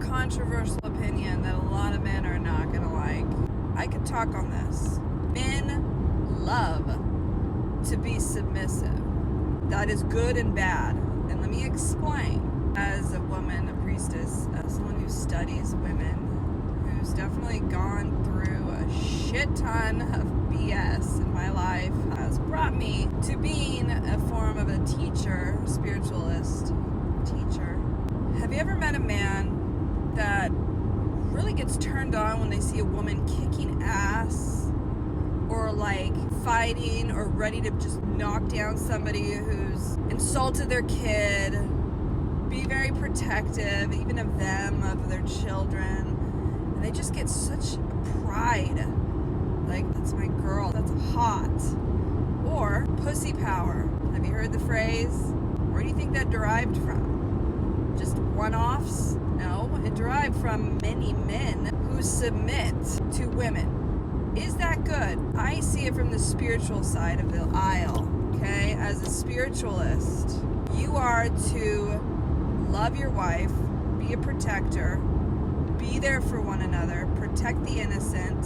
controversial opinion that a lot of men are not gonna like. I could talk on this. Men love to be submissive. That is good and bad. And let me explain. As a woman, a priestess, as someone who studies women, who's definitely gone through a shit ton of BS in my life, has brought me to being a form of a teacher, spiritualist teacher. Have you ever met a man that really gets turned on when they see a woman kicking ass or like fighting or ready to just knock down somebody who's insulted their kid, be very protective even of them, of their children, and they just get such pride, like, that's my girl, that's hot. Or pussy power. Have you heard the phrase? Where do you think that derived from? Just one-offs? No, it derived from many men who submit to women. Is that good? I see it from the spiritual side of the aisle, okay? As a spiritualist, you are to love your wife, be a protector, be there for one another, protect the innocent,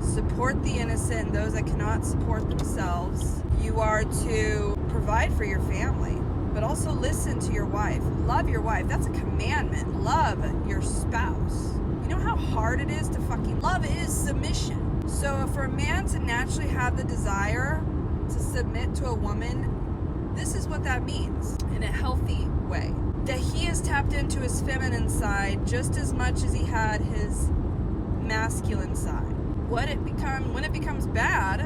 support the innocent, those that cannot support themselves. You are to provide for your family, but also listen to your wife. Love your wife. That's a commandment. Love your spouse. You know how hard it is to fucking love is submission. So for a man to naturally have the desire to submit to a woman, this is what that means in a healthy way. That he has tapped into his feminine side just as much as he had his masculine side. When it becomes bad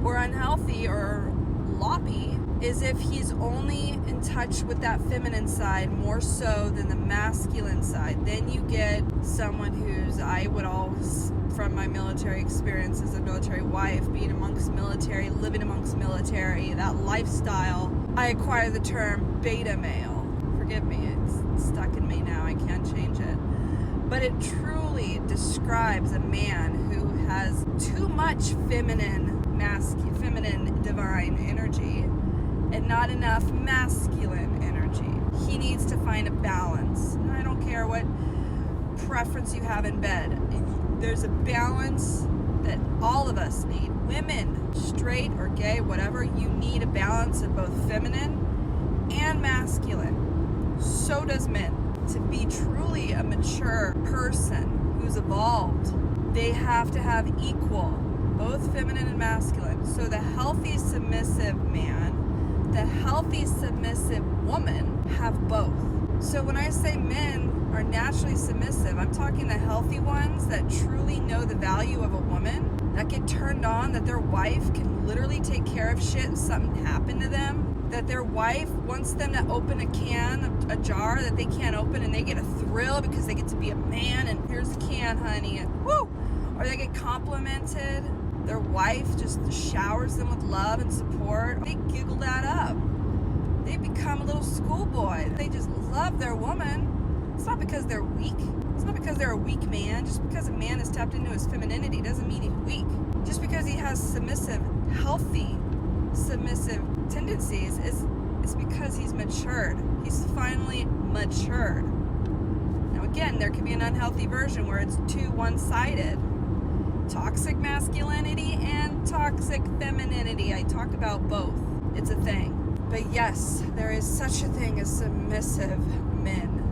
or unhealthy or loppy is if he's only in touch with that feminine side more so than the masculine side. Then you get someone who's, I would always, from my military experience as a military wife, being amongst military, living amongst military, that lifestyle, I acquire the term beta male. Forgive me, it's stuck in me now, I can't change it. But it truly describes a man who has too much feminine divine energy and not enough masculine energy. He needs to find a balance. And I don't care what preference you have in bed. There's a balance that all of us need. Women, straight or gay, whatever, you need a balance of both feminine and masculine. So does men. To be truly a mature person who's evolved, they have to have equal, both feminine and masculine. So the healthy submissive man, the healthy submissive woman have both. So when I say men are naturally submissive, I'm talking the healthy ones that truly know the value of a woman, that get turned on, that their wife can literally take care of shit if something happened to them, that their wife wants them to open a jar that they can't open, and they get a thrill because they get to be a man, and here's the can, honey, and woo! Or they get complimented, their wife just showers them with love and support. They giggle that up. They become a little schoolboy. They just love their woman. It's not because they're weak. It's not because they're a weak man. Just because a man is tapped into his femininity doesn't mean he's weak. Just because he has healthy submissive tendencies is because he's matured. He's finally matured. Now again, there could be an unhealthy version where it's too one-sided. Toxic masculinity and toxic femininity. I talk about both. It's a thing. But yes, there is such a thing as submissive men.